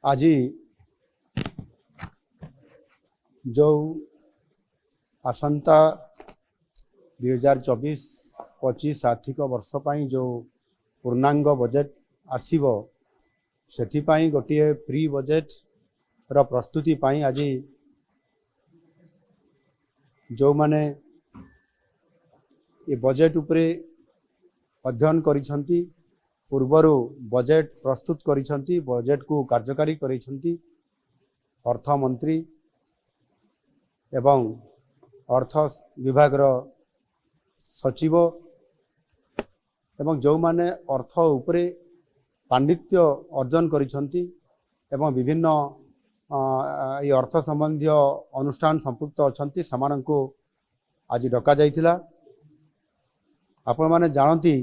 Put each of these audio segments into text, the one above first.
आज जो आसंता 2024-25 आर्थिक वर्ष पर जो पूर्णांग बजेट आसीबो सेथिपाई गोटे प्री बजेट रो प्रस्तुति पाई आज जो माने ये बजेट उपरे अध्ययन करिसंती पूर्वरु बजेट प्रस्तुत करिसंती बजेट को कार्यकारी करिसंती अर्थ मंत्री एवं अर्थ विभाग रो सचिव एवं जो माने अर्थ उपरे पांडित्य अर्जन करिसंती एवं विभिन्न ये अर्थ संबंधी अनुष्ठान संपुक्त अछंती समान को आज डका जाइथिला। आपण माने जानती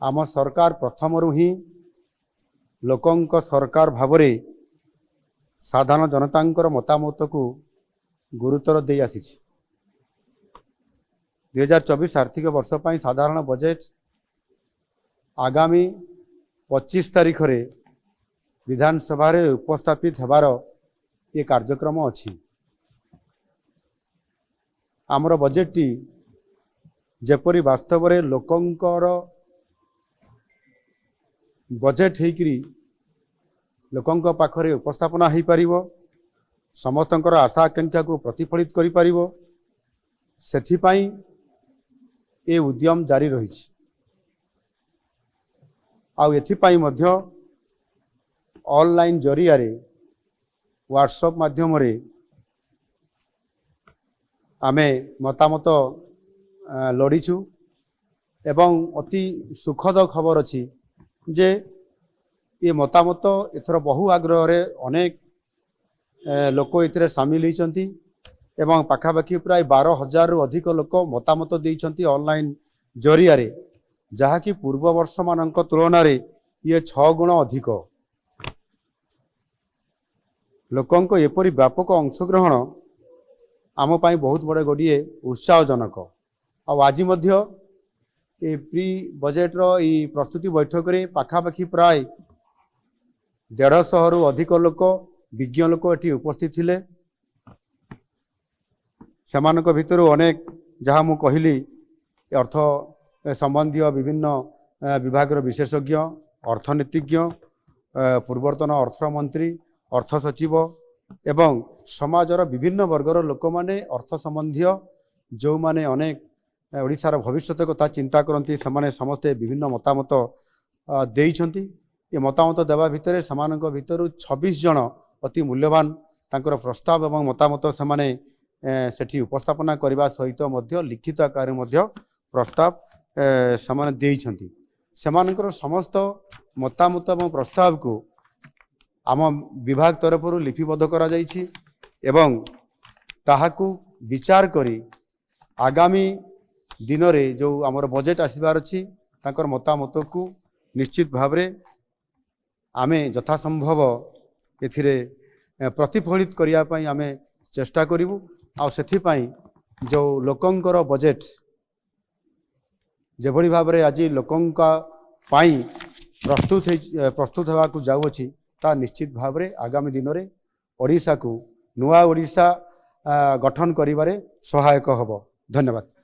आम सरकार प्रथम ही लोकंक सरकार भावरे साधारण जनतांकर मतामत को गुरुतर दे आसी 2024 आर्थिक वर्ष पर साधारण बजेट आगामी 25 तारीख रे विधानसभा रे उपस्थापित हेबार ये कार्यक्रम अछि। आमर बजेट टी जेपरी वास्तव रे लोकंकर बजेट हेकरी लोकंक पाखरे उपस्थापना हो पारिबो समस्तंकर आशा आकांक्षा को प्रतिफलित करि पारिबो सेथिपाई ए उद्यम जारी रहिछि। आउ एथिपाई मध्य ऑनलाइन जरिया रे व्हाट्सएप माध्यम रे आमे मतामत लड़ीछु एवं अति सुखद खबर अछि जे ये मतामत एथर बहु आग्रह रे अनेक लोक इतरे सामिल होइचंती एवं पाखापाखि प्राय 12,000 रु अधिक लोक मतामत देइचंती ऑनलाइन जरिया रे जहा कि पूर्व वर्ष मानक तुलना रे ये 6 गुण अधिक लोकंक एपरी व्यापक अंशग्रहण आम पाई बहुत बड़े गोटे उत्साहजनक। आज मध्य ये प्री बजेट रो ई प्रस्तुति बैठक रे पाखापाखि प्राय 150 रु अधिक लोक विज्ञ लोक एटी उपस्थित थिले। सेमानक भितर अनेक जहाँ मु कहली अर्थ संबंधी विभिन्न विभाग विशेषज्ञ अर्थनीतिज्ञ पूर्वतन अर्थमंत्री अर्थ सचिव एवं समाजर विभिन्न वर्गर लोक माने अर्थ संबंधी जो माने अनेक ओडिशार भविष्यत कथा चिंता करती से समस्ते विभिन्न मतामत देइछंती। ये मतामत देवा भितर समानक भितर 26 जन अति मूल्यवान तांकर प्रस्ताव एवं मतामत से सेठी उपस्थापना करने सहित मध्य लिखित आकार मध्य प्रस्ताव समान देइछंती। सेमानकर समस्त मतामत एवं प्रस्ताव को आम विभाग तरफ लिपिबद्ध करा जाइछि एवं ताहाकु विचार करी आगामी दिन रे जो आमर बजेट आसबार अछि तांकर मतामत को निश्चित भावरे आमे यथासंभव एथिरे प्रतिफलित करिया पई आमे चेष्टा करिवु। आ सेथिपाई जो लोकंकर बजेट जेभली भावरे आज लोकंका पाई प्रस्तुत होगा को जाउछि ता निश्चित भावरे आगामी दिन रे ओडिशा को नुआ ओडिशा गठन करिवारे सहायक हबो। धन्यवाद।